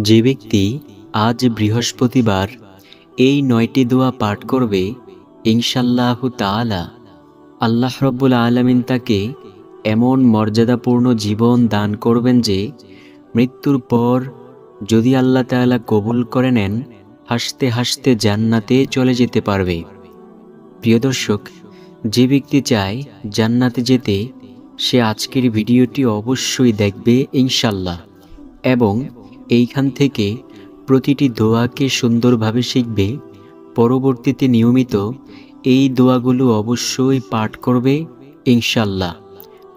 যে ব্যক্তি আজ বৃহস্পতিবার এই ৯টি দোয়া পাঠ করবে, ইনশাআল্লাহু তাআলা আল্লাহ রাব্বুল আলামিন তাকে এমন মর্যাদাপূর্ণ জীবন দান করবেন যে মৃত্যুর পর যদি আল্লাহ তাআলা কবুল করে নেন, হাসতে হাসতে জান্নাতে চলে যেতে পারবে। প্রিয় দর্শক, যে ব্যক্তি চায় জান্নাতে যেতে, সে আজকের ভিডিওটি অবশ্যই দেখবে ইনশাআল্লাহ, এবং এইখান থেকে প্রতিটি দোয়াকে সুন্দরভাবে শিখবে। পরবর্তীতে নিয়মিত এই দোয়াগুলো অবশ্যই পাঠ করবে ইনশাআল্লাহ।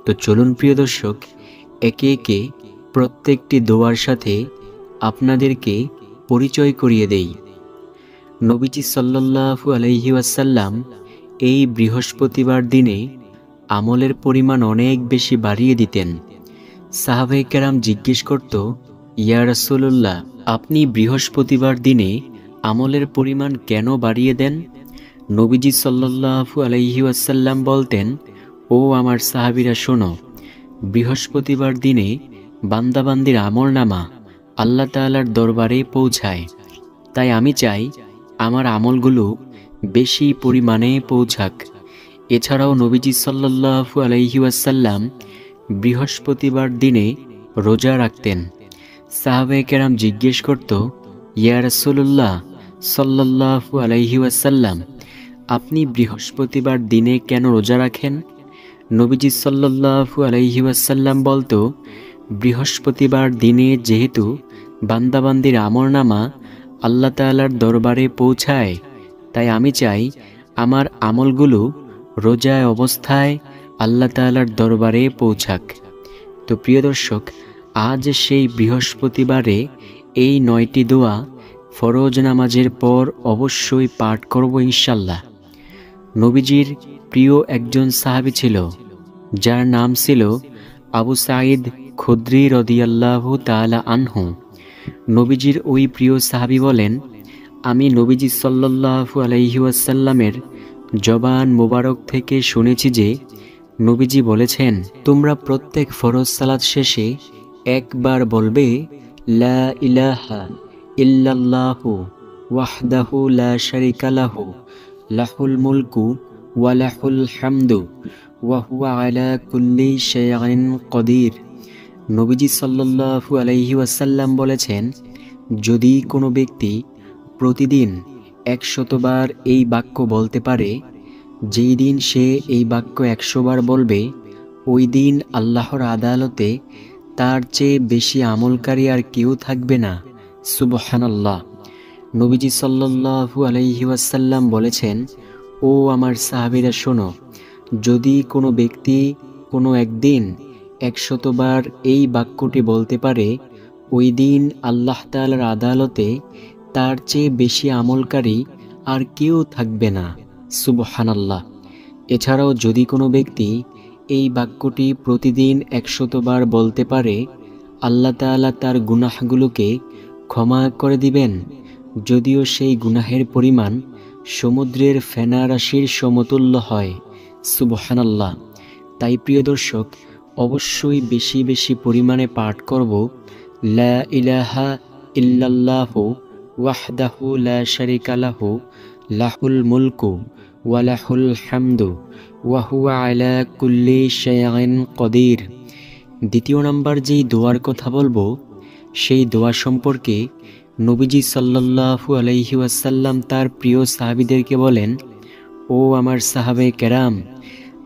তো চলুন প্রিয় দর্শক, একে একে প্রত্যেকটি দোয়ার সাথে আপনাদেরকে পরিচয় করিয়ে দেই। নবীজি সাল্লাল্লাহু আলাইহি ওয়াসাল্লাম এই বৃহস্পতিবার দিনে আমলের পরিমাণ অনেক বেশি বাড়িয়ে দিতেন। সাহাবায়ে কেরাম জিজ্ঞেস করত, ইয়া রাসূলুল্লাহ, আপনি বৃহস্পতিবার দিনে আমলের পরিমাণ কেন বাড়িয়ে দেন? নবীজি সাল্লাল্লাহু আলাইহি ওয়াসাল্লাম বলতেন, ও আমার সাহাবীরা শোনো, বৃহস্পতিবার দিনে বান্দাবান্দির আমলনামা আল্লাহ তাআলার দরবারে পৌঁছায়। তাই আমি চাই আমার আমলগুলো বেশি পরিমাণে পৌঁছাক। এছাড়াও নবীজি সাল্লাল্লাহু আলাইহি ওয়াসাল্লাম বৃহস্পতিবার দিনে রোজা রাখতেন। সাহাবায়ে কেরাম জিজ্ঞেস করত, ইয়া রাসূলুল্লাহ সাল্লাল্লাহু আলাইহি ওয়াসাল্লাম, আপনি বৃহস্পতিবার দিনে কেন রোজা রাখেন? নবীজি সাল্লাল্লাহু আলাইহি ওয়াসাল্লাম বলতো, বৃহস্পতিবার দিনে যেহেতু বান্দাবান্দির আমলনামা আল্লাহ তাআলার দরবারে পৌঁছায়, তাই আমি চাই আমার আমলগুলো রোজায় অবস্থায় আল্লাহ তাআলার দরবারে পৌঁছাক। তো প্রিয় দর্শক, আজ সেই বৃহস্পতিবারে এই ৯টি দোয়া ফরজ নামাজের পর অবশ্যই পাঠ করব ইনশাআল্লাহ। নবীজির প্রিয় একজন সাহাবী ছিল, যার নাম ছিল আবু সাঈদ খুদরি রাদিয়াল্লাহু তাআলা আনহু। নবীজির ওই প্রিয় সাহাবী বলেন, আমি নবীজি সাল্লাল্লাহু আলাইহি ওয়াসাল্লামের জবান মোবারক থেকে শুনেছি যে নবীজি বলেছেন, তোমরা প্রত্যেক ফরজ সালাত শেষে একবার বলবে, লা ইলাহা ইল্লাল্লাহু ওয়াহদাহু লা শারীকা লাহু লাহুল মুলকু ওয়া লাহুল হামদু ওয়া হুয়া আলা কুল্লি শাইইন কদির। নবীজি সাল্লাল্লাহু আলাইহি ওয়াসাল্লাম বলেছেন, যদি কোনো ব্যক্তি প্রতিদিন ১০০ বার এই বাক্য বলতে পারে, যেই দিন সে এই বাক্য ১০০ বার বলবে, ওই দিন আল্লাহর আদালতে তার চেয়ে বেশি আমলকারী আর কেউ থাকবে না। সুবহানাল্লাহ। নবীজি সাল্লাল্লাহু আলাইহি ওয়াসাল্লাম বলেছেন, ও আমার সাহাবীরা শোনো, যদি কোনো ব্যক্তি কোনো একদিন ১০০ বার এই বাক্যটি বলতে পারে, ওই দিন আল্লাহ তাআলার আদালতে তার চেয়ে বেশি আমলকারী আর কেউ থাকবে না। সুবহানাল্লাহ। এছাড়াও যদি কোনো ব্যক্তি এই বাক্যটি প্রতিদিন ১০০ বার বলতে পারে, আল্লাহ তাআলা তার গুনাহগুলোকে ক্ষমা করে দিবেন, যদিও সেই গুনাহের পরিমাণ সমুদ্রের ফেনা রাশির সমতুল্য হয়। সুবহানাল্লাহ। তাই প্রিয় দর্শক, অবশ্যই বেশি বেশি পরিমাণে পাঠ করব, লা ইলাহা ইল্লাল্লাহু ওয়াহদাহু লা শারীকা লাহু লাহুল মুলকু ওয়া লাহুল হামদু ওয়া হুয়া আলা কুল্লি শাইইন কদির। দ্বিতীয় নাম্বার যেই দোয়ার কথা বলবো, সেই দোয়া সম্পর্কে নবীজি সাল্লাল্লাহু আলাইহি ওয়াসাল্লাম তার প্রিয় সাহাবীদেরকে বলেন, ও আমার সাহাবায়ে কেরাম,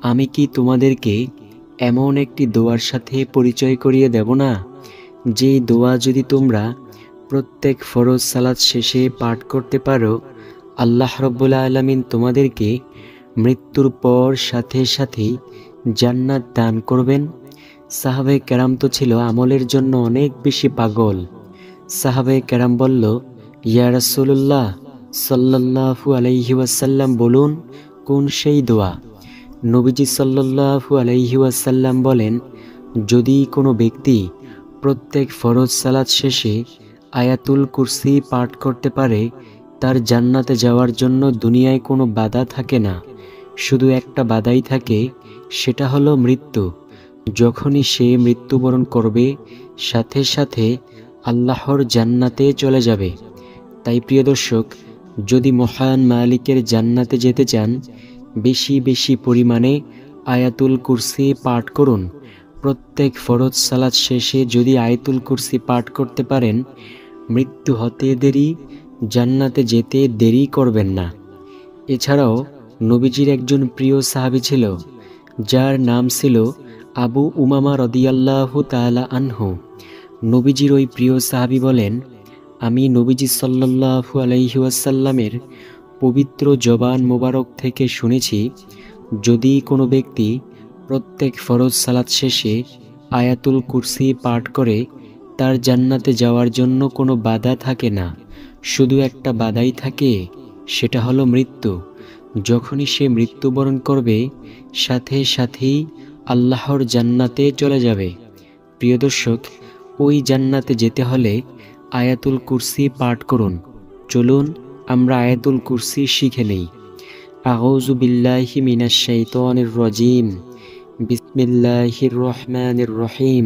আমি কি তোমাদেরকে এমন একটি দোয়ার সাথে পরিচয় করিয়ে দেব না, যেই দোয়া যদি তোমরা প্রত্যেক ফরজ সালাত শেষে পাঠ করতে পারো, আল্লাহ রাব্বুল আলামিন তোমাদেরকে মৃত্যুর পর সাথে সাথে জান্নাত দান করবেন। সাহাবায়ে কেরাম তো ছিল আমলের জন্য অনেক বেশি পাগল। সাহাবায়ে কেরাম বলল, ইয়া রাসূলুল্লাহ সাল্লাল্লাহু আলাইহি ওয়াসাল্লাম, বলুন কোন সেই দোয়া? নবীজি সাল্লাল্লাহু আলাইহি ওয়াসাল্লাম বলেন, যদি কোনো ব্যক্তি প্রত্যেক ফরজ সালাত শেষে আয়াতুল কুরসি পাঠ করতে পারে, তার জান্নাতে যাওয়ার জন্য দুনিয়ায় কোনো বাধা থাকে না। শুধু একটা বাধাই থাকে, সেটা হলো মৃত্যু। যখনই সে মৃত্যুবরণ করবে, সাথে সাথে আল্লাহর জান্নাতে চলে যাবে। তাই প্রিয় দর্শক, যদি মহান মালিকের জান্নাতে যেতে চান, বেশি বেশি পরিমাণে আয়াতুল কুরসি পাঠ করুন। প্রত্যেক ফরজ সালাত শেষে যদি আয়াতুল কুরসি পাঠ করতে পারেন, মৃত্যু হতে দেরি, জান্নাতে যেতে দেরি করবেন না। এছাড়াও নবীজির একজন প্রিয় সাহাবী ছিল, যার নাম ছিল আবু উমামা রাদিয়াল্লাহু তাআলা আনহু। নবীজির ওই প্রিয় সাহাবী বলেন, আমি নবীজি সাল্লাল্লাহু আলাইহি ওয়াসাল্লামের পবিত্র জবান মোবারক থেকে শুনেছি, যদি কোনো ব্যক্তি প্রত্যেক ফরজ সালাত শেষে আয়াতুল কুরসি পাঠ করে, তার জান্নাতে যাওয়ার জন্য কোনো বাধা থাকে না, শুধু একটা বাধাই থাকে, সেটা হলো মৃত্যু। যখনই সে মৃত্যুবরণ করবে, সাথে সাথেই আল্লাহর জান্নাতে চলে যাবে। প্রিয় দর্শক, ওই জান্নাতে যেতে হলে আয়াতুল কুরসি পাঠ করুন। চলুন আমরা আয়াতুল কুরসি শিখে নেই। আউযু বিল্লাহি মিনাশ শাইতানির রাজিম। বিসমিল্লাহির রহমানির রহিম।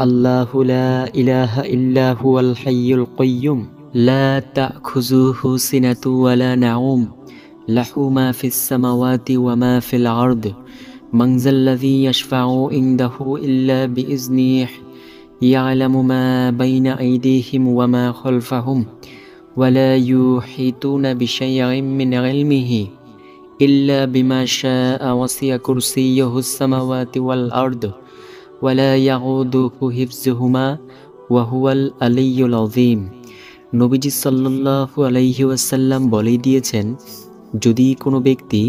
আল্লাহু লা ইলাহা ইল্লা হুয়াল হাইয়ুল কাইয়্যুম লা তা'খুযুহু সিনাতু ওয়া লা নাউম লাহু মা ফিস সামাওয়াতি ওয়া মা ফিল আরদ মান যাল্লাযী ইয়াশফা'ু ইনদাহু ইল্লা বিইজনিহি ইয়া'লামু মা বাইনা আইদিহিম ওয়া মা খালফাহুম ওয়া লা ইউহিতুনা বিশাইইন মিন ইলমিহি ইল্লা বিমা শাআ ওয়াসি'a কুরসিয়্যুহুস সামাওয়াতি ওয়াল আরদ ওয়া লা ইয়াউদুহু হিফযুহুমা ওয়া হুয়াল আলিয়্যুল আযীম। নবীজি সাল্লাল্লাহু আলাইহি ওয়াসাল্লাম বলেই দিয়েছেন, যদি কোনো ব্যক্তি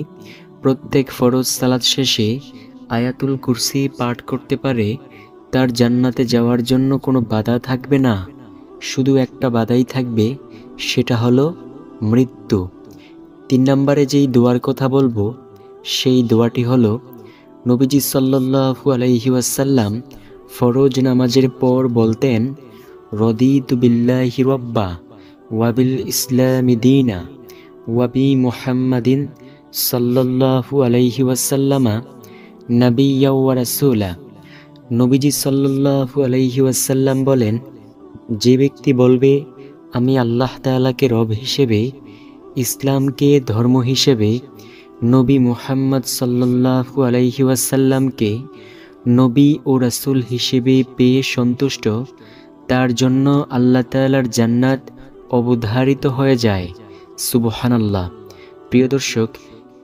প্রত্যেক ফরজ সালাত শেষে আয়াতুল কুরসি পাঠ করতে পারে, তার জান্নাতে যাওয়ার জন্য কোনো বাধা থাকবে না, শুধু একটা বাধাই থাকবে, সেটা হলো মৃত্যু। 3 নম্বরে যেই দোয়ার কথা বলবো, সেই দোয়াটি হলো, নবীজি সাল্লাল্লাহু আলাইহি ওয়াসাল্লাম ফরজ নামাজের পর বলতেন, রদিতু বিল্লাহি রাব্বা ওয়া বিল ইসলামি দীনা ওয়া বি মুহাম্মাদিন সাল্লাল্লাহু আলাইহি ওয়াসাল্লামা নাবিয়্যা ওয়া রাসূলা। নবীজি সাল্লাল্লাহু আলাইহি ওয়াসাল্লাম বলেন, যে ব্যক্তি বলবে, আমি আল্লাহ তাআলাকে রব হিসেবে, ইসলামকে ধর্ম হিসেবে, নবী মুহাম্মদ সাল্লাল্লাহু আলাইহি ওয়াসাল্লামকে নবী ও রাসূল হিসেবে পেয়ে সন্তুষ্ট, তার জন্য আল্লাহ তাআলার জান্নাত অবধারিত হয়ে যায়। সুবহানাল্লাহ। প্রিয় দর্শক,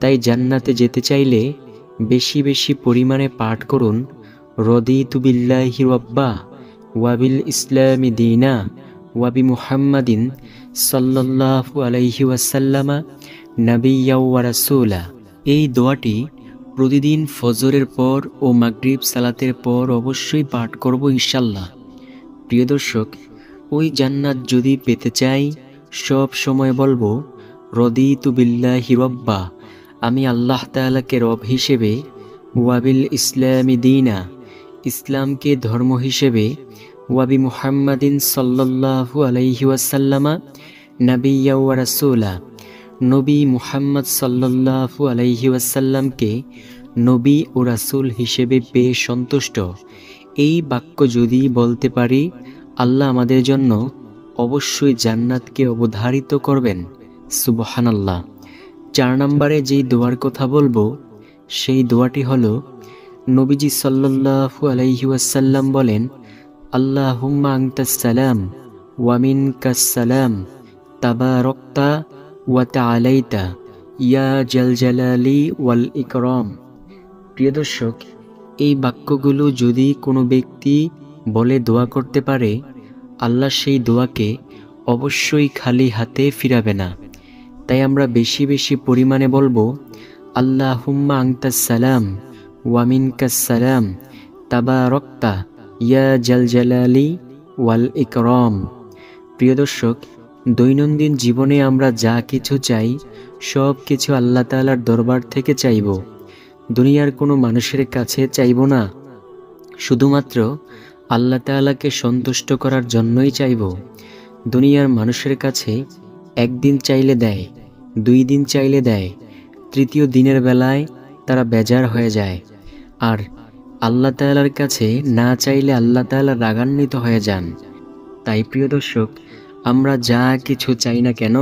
তাই জান্নাতে যেতে চাইলে বেশি বেশি পরিমাণে পাঠ করুন, রদিতু বিল্লাহি রাব্বা ওয়া বিল ইসলামি দীনা ওয়া বি মুহাম্মাদিন সাল্লাল্লাহু আলাইহি ওয়াসাল্লামা নাবিয়্যা ওয়া রাসূলা। এই দোয়াটি প্রতিদিন ফজরের পর ও মাগরিব সালাতের পর অবশ্যই পাঠ করব ইনশাআল্লাহ। প্রিয় দর্শক, ওই জান্নাত যদি পেতে চাই, সব সময় বলবো, রদিতু বিল্লাহি রাব্বা, আমি আল্লাহ তাআলাকে রব হিসেবে, ওয়া বিল ইসলামি দীনা, ইসলামকে ধর্ম হিসেবে, ওয়া বি মুহাম্মাদিন সাল্লাল্লাহু আলাইহি ওয়াসাল্লামা নাবিয়্যা ওয়া রাসূলা, নবী মুহাম্মদ সাল্লাল্লাহু আলাইহি ওয়াসাল্লামকে নবী ও রাসূল হিসেবে পেয়ে সন্তুষ্ট। এই বাক্য যদি বলতে পারি, আল্লাহ আমাদের জন্য অবশ্যই জান্নাতকে অবধারিত করবেন। সুবহানাল্লাহ। 4 নম্বরে যেই দোয়ার কথা বলবো, সেই দোয়াটি হলো, নবীজি সাল্লাল্লাহু আলাইহি ওয়াসাল্লাম বলেন, আল্লাহুম্মা আনতাস সালাম ওয়া মিনকাস সালাম তাবারাকতা ওয়া তাআলাইতা ইয়া জাল জালালি ওয়াল ইকরাম। প্রিয় দর্শক, এই বাক্যগুলো যদি কোনো ব্যক্তি বলে দোয়া করতে পারে, আল্লাহ সেই দোয়াকে অবশ্যই খালি হাতে ফিরাবে না। তাই আমরা বেশি বেশি পরিমাণে বলবো, আল্লাহুম্মা আনতাস সালাম ওয়া মিনকাস সালাম তাবারাকতা ইয়া জাল জালালি ওয়াল ইকরাম। প্রিয় দর্শক, দৈনন্দিন জীবনে আমরা যা কিছু চাই, সব কিছু আল্লাহ তাআলার দরবার থেকে চাইব। দুনিয়ার কোনো মানুষের কাছে চাইব না, শুধুমাত্র আল্লাহ তাআলাকে সন্তুষ্ট করার জন্যই চাইব। দুনিয়ার মানুষের কাছে একদিন চাইলে দেয়, 2 দিন চাইলে দেয়, তৃতীয় দিনের বেলায় তারা বেজার হয়ে যায়। আর আল্লাহ তাআলার কাছে না চাইলে আল্লাহ তাআলা রাগান্বিত হয়ে যান। তাই প্রিয় দর্শক, আমরা যা কিছু চাই না কেন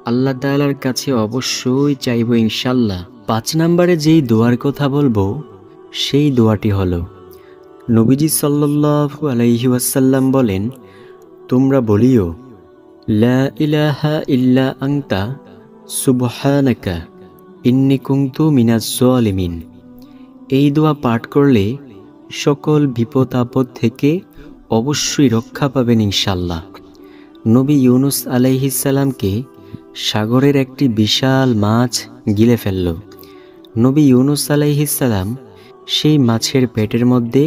আল্লাহ তাআলার কাছে অবশ্যই চাইব ইনশাল্লাহ। 5 নম্বরে যেই দোয়ার কথা বলবো সেই দোয়াটি হলো, নবীজি সাল্লাল্লাহু আলাইহি ওয়াসাল্লাম বলেন, তোমরা বলিও, লা ইলাহা ইল্লা আনতা সুবহানাকা ইন্নী কুনতু মিনাজ জালিমিন। এই দোয়া পাঠ করলে সকল বিপদ আপদ থেকে অবশ্যই রক্ষা পাবেন ইনশাল্লাহ। নবী ইউনুস আলাইহিস সালামকে সাগরের একটি বিশাল মাছ গিলে ফেলল। নবী ইউনুস আলাইহিস সালাম সেই মাছের পেটের মধ্যে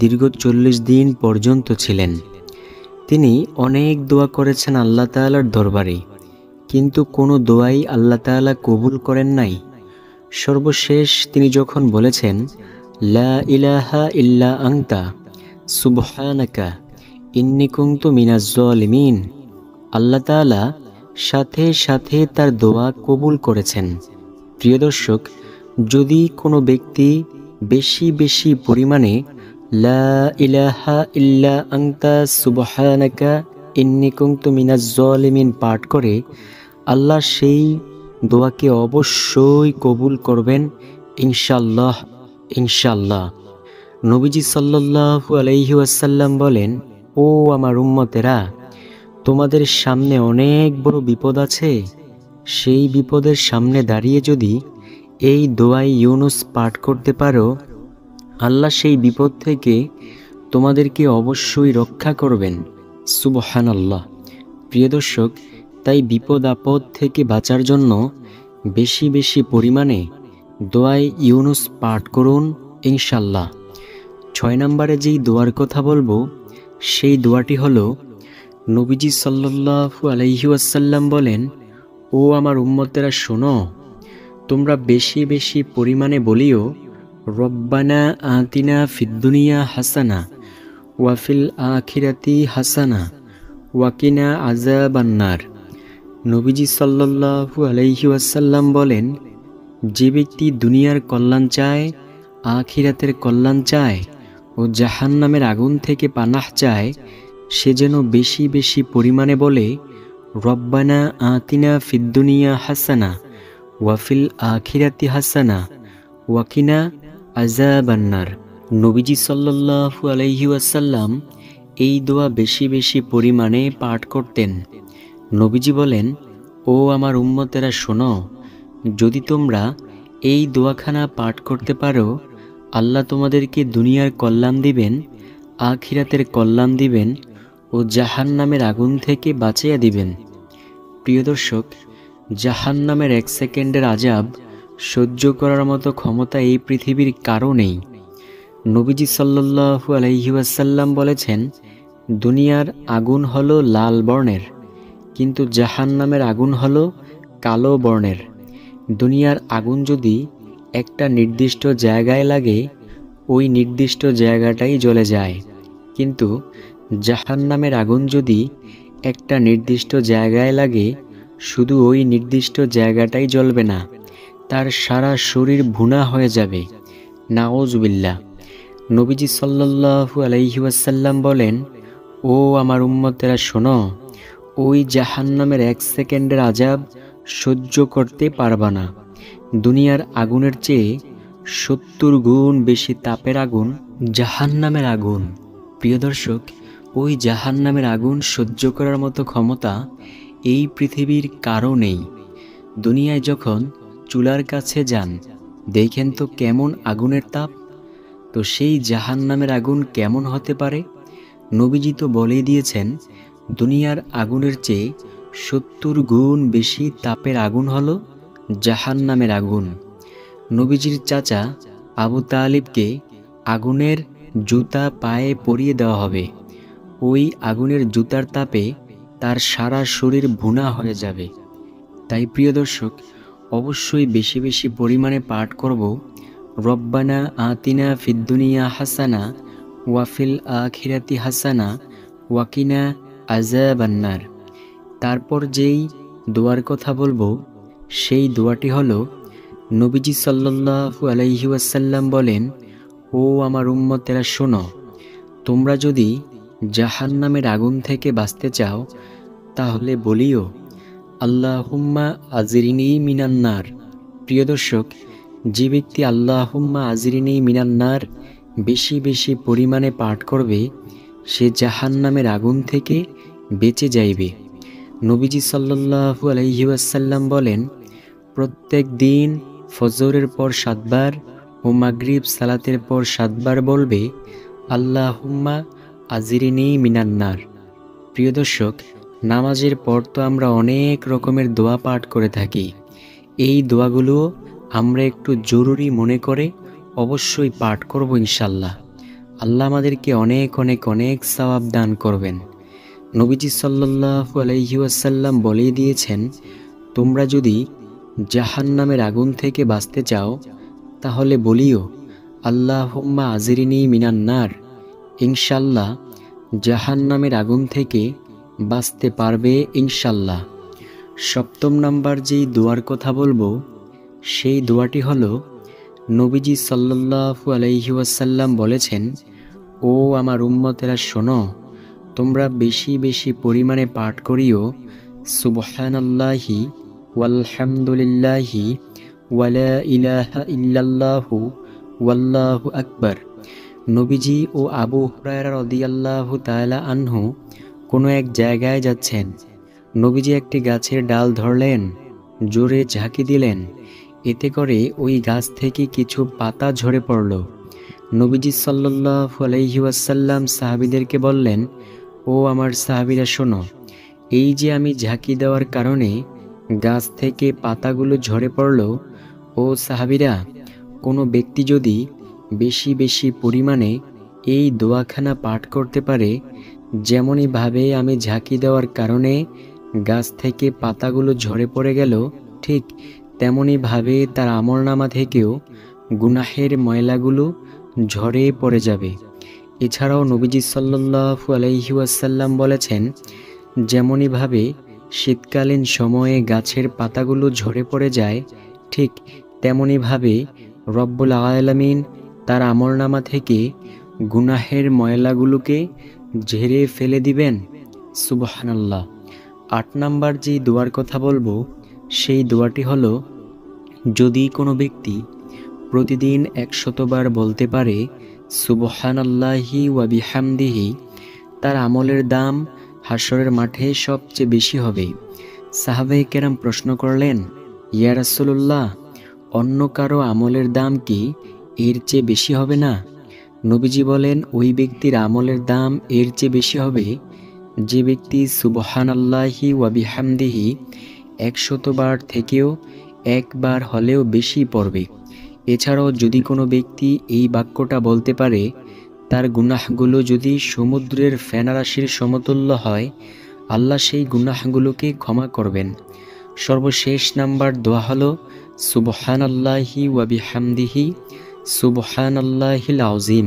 দীর্ঘ 40 দিন পর্যন্ত ছিলেন। তিনি অনেক দোয়া করেছেন আল্লাহ তাআলার দরবারে, কিন্তু কোনো দোয়াই আল্লাহ তাআলা কবুল করেন নাই। সর্বশেষ তিনি যখন বলেছেন, লা ইলাহা ইল্লা আনতা সুবহানাকা ইন্নী কুনতু মিনাজ জালিমিন, আল্লাহ তাআলা সাথে সাথে তার দোয়া কবুল করেছেন। প্রিয় দর্শক, যদি কোনো ব্যক্তি বেশি বেশি পরিমাণে লা ইলাহা ইল্লা আনতা সুবহানাকা ইন্নী কুনতু মিনাজ জালিমিন পাঠ করে, আল্লাহ সেই দোয়াকে অবশ্যই কবুল করবেন ইনশাআল্লাহ ইনশাআল্লাহ। নবীজি সাল্লাল্লাহু আলাইহি ওয়াসাল্লাম বলেন, ও আমার উম্মতেরা, তোমাদের সামনে অনেক বড় বিপদ আছে। সেই বিপদের সামনে দাঁড়িয়ে যদি এই দোয়াই ইউনুস পাঠ করতে পারো, আল্লাহ সেই বিপদ থেকে তোমাদেরকে অবশ্যই রক্ষা করবেন। সুবহানাল্লাহ। প্রিয় দর্শক, তাই বিপদ আপদ থেকে বাঁচার জন্য বেশি বেশি পরিমাণে দোয়াই ইউনুস পাঠ করুন ইনশাল্লাহ। 6 নম্বরে যেই দোয়ার কথা বলবো সেই দোয়াটি হলো, নবীজি সাল্লাল্লাহু আলাইহি ওয়াসাল্লাম বলেন, ও আমার উম্মতেরা শোনো, তোমরা বেশি বেশি পরিমাণে বলিও, রব্বানা আতিনা ফিদ দুনিয়া হাসানা ওয়া ফিল আখিরাতি হাসানা ওয়া কিনা আযাবান্নার। নবীজি সাল্লাল্লাহু আলাইহি ওয়াসাল্লাম বলেন, যে ব্যক্তি দুনিয়ার কল্যাণ চায়, আখিরাতের কল্যাণ চায় ও জাহান্নামের আগুন থেকে পানাহ চায়, সে যেন বেশি বেশি পরিমাণে বলে, রব্বানা আতিনা ফিদ দুনিয়া হাসানা ওয়া ফিল আখিরাতি হাসানা ওয়া কিনা আযাবান্নার। নবীজি সাল্লাল্লাহু আলাইহি ওয়াসাল্লাম এই দোয়া বেশি বেশি পরিমাণে পাঠ করতেন। নবীজি বলেন, ও আমার উম্মতেরা শোনো, যদি তোমরা এই দোয়াখানা পাঠ করতে পারো, আল্লাহ তোমাদেরকে দুনিয়ার কল্যাণ দিবেন, আখিরাতের কল্যাণ দিবেন ও জাহান্নামের আগুন থেকে বাঁচিয়ে দিবেন। প্রিয় দর্শক, জাহান্নামের 1 সেকেন্ডের আযাব সহ্য করার মতো ক্ষমতা এই পৃথিবীর কারো নেই। নবীজি সাল্লাল্লাহু আলাইহি ওয়াসাল্লাম বলেছেন, দুনিয়ার আগুন হলো লাল বর্ণের, কিন্তু জাহান্নামের আগুন হলো কালো বর্ণের। দুনিয়ার আগুন যদি একটা নির্দিষ্ট জায়গায় লাগে, ওই নির্দিষ্ট জায়গাটাই জ্বলে যায়, কিন্তু জাহান্নামের আগুন যদি একটা নির্দিষ্ট জায়গায় লাগে, শুধু ওই নির্দিষ্ট জায়গাটাই জ্বলবে না, তার সারা শরীর ভুনা হয়ে যাবে। নাউজুবিল্লাহ। নবীজি সাল্লাল্লাহু আলাইহি ওয়াসাল্লাম বলেন, ও আমার উম্মতেরা শোনো, ওই জাহান্নামের 1 সেকেন্ডের আযাব সহ্য করতে পারবা না। দুনিয়ার আগুনের চেয়ে 70 গুণ বেশি তাপের আগুন জাহান্নামের আগুন। প্রিয় দর্শক, ওই জাহান্নামের আগুন সহ্য করার মতো ক্ষমতা এই পৃথিবীর কারো নেই। দুনিয়ায় যখন চুলার কাছে যান, দেখেন তো কেমন আগুনের তাপ, তো সেই জাহান্নামের আগুন কেমন হতে পারে? নবীজি তো বলেই দিয়েছেন, দুনিয়ার আগুনের চেয়ে 70 গুণ বেশি তাপের আগুন হলো জাহান্নামের আগুন। নবীজির চাচা আবু তালিবকে আগুনের জুতা পায়ে পরিয়ে দেওয়া হবে। ওই আগুনের জুতার তাপে তার সারা শরীর ভুনা হয়ে যাবে। তাই প্রিয় দর্শক, অবশ্যই বেশি বেশি পরিমাণে পাঠ করব, রব্বানা আতিনা ফিদ দুনিয়া হাসানা ওয়া ফিল আখিরাতি হাসানা ওয়া কিনা আযাবান্নার। তারপর যেই দোয়ার কথা বলবো সেই দোয়াটি হলো, নবীজি সাল্লাল্লাহু আলাইহি ওয়াসাল্লাম বলেন, ও আমার উম্মতেরা শোনো, তোমরা যদি জাহান্নামের আগুন থেকে বাঁচতে চাও তাহলে বলিও আল্লাহুম্মা আজিরিনি মিনান্নার। প্রিয় দর্শক, যে ব্যক্তি আল্লাহুম্মা আজিরিনি মিনান্নার বেশি বেশি পরিমাণে পাঠ করবে সে জাহান্নামের আগুন থেকে বেঁচে যাইবে। নবীজি সাল্লাল্লাহু আলাইহি ওয়াসাল্লাম বলেন, প্রত্যেক দিন ফজরের পর 7 বার ও মাগরিব সালাতের পর 7 বার বলবে আল্লাহুম্মা আজিরিনি মিনান্নার। প্রিয় দর্শক, নামাজের পর তো আমরা অনেক রকমের দোয়া পাঠ করে থাকি। এই দোয়াগুলো আমরা একটু জরুরি মনে করে অবশ্যই পাঠ করব ইনশাল্লাহ। আল্লাহ আমাদেরকে অনেক অনেক অনেক সওয়াব দান করবেন। নবীজি সাল্লাল্লাহু আলাইহি ওয়াসাল্লাম বলেই দিয়েছেন, তোমরা যদি জাহান্নামের আগুন থেকে বাঁচতে চাও তাহলে বলিও আল্লাহুম্মা আজিরিনি মিনান্নার। ইনশাল্লাহ জাহান্নামের আগুন থেকে বাঁচতে পারবে ইনশাল্লাহ। 7 নাম্বার যেই দোয়ার কথা বলবো সেই দোয়াটি হলো, নবীজি সাল্লাল্লাহু আলাইহি ওয়াসাল্লাম বলেছেন, ও আমার উম্মতেরা শোনো, তোমরা বেশি বেশি পরিমাণে পাঠ করিও সুবহানাল্লাহি ওয়ালহামদুলিল্লাহি ওয়ালা ইলাহা ইল্লাল্লাহু ওয়াল্লাহু আকবার। নবীজি ও আবু হুরায়রা রাদিয়াল্লাহু তাআলা আনহু কোনো এক জায়গায় যাচ্ছেন। নবীজি একটি গাছের ডাল ধরলেন, জোরে ঝাঁকি দিলেন, এতে করে ওই গাছ থেকে কিছু পাতা ঝরে পড়ল। নবীজি সাল্লাল্লাহু আলাইহি ওয়াসাল্লাম সাহাবীদেরকে বললেন, ও আমার সাহাবীরা শোনো, এই যে আমি ঝাঁকি দেওয়ার কারণে গাছ থেকে পাতাগুলো ঝরে পড়ল, ও সাহাবীরা, কোনো ব্যক্তি যদি বেশি বেশি পরিমাণে এই দোয়াখানা পাঠ করতে পারে, যেমনইভাবে আমি ঝাঁকি দেওয়ার কারণে গাছ থেকে পাতাগুলো ঝরে পড়ে গেল, ঠিক তেমনইভাবে তার আমলনামা থেকেও গুনাহের ময়লাগুলো ঝরে পড়ে যাবে। এছাড়াও নবীজি সাল্লাল্লাহু আলাইহি ওয়াসাল্লাম বলেছেন, যেমনইভাবে শীতকালীন সময়ে গাছের পাতাগুলো ঝরে পড়ে যায়, ঠিক তেমনইভাবে রব্বুল আলামিন তার আমলনামা থেকে গুনাহের ময়লাগুলোকে ঝেড়ে ফেলে দিবেন। সুবহানাল্লাহ। 8 নাম্বার যে দোয়ার কথা বলবো সেই দোয়াটি হলো, যদি কোনো ব্যক্তি প্রতিদিন 100 বার বলতে পারে সুবহানাল্লাহি ওয়া বিহামদিহি, তার আমলের দাম হাশরের মাঠে সবচেয়ে বেশি হবে। সাহাবায়ে কেরাম প্রশ্ন করলেন, ইয়া রাসূলুল্লাহ, অন্য কারো আমলের দাম কি এর চেয়ে বেশি হবে না? নবীজি বলেন, ওই ব্যক্তির আমলের দাম এর চেয়ে বেশি হবে যে ব্যক্তি সুবহানাল্লাহি ওয়া বিহামদিহি 100 বার থেকেও একবার হলেও বেশি পড়বে। এছাড়াও যদি কোনো ব্যক্তি এই বাক্যটা বলতে পারে, তার গুনাহগুলো যদি সমুদ্রের ফেনারাশির সমতুল্য হয়, আল্লাহ সেই গুনাহগুলোকে ক্ষমা করবেন। সর্বশেষ নাম্বার দোয়া হলো সুবহানাল্লাহি ওয়া বিহামদিহি সুবহানাল্লাহিল আযীম।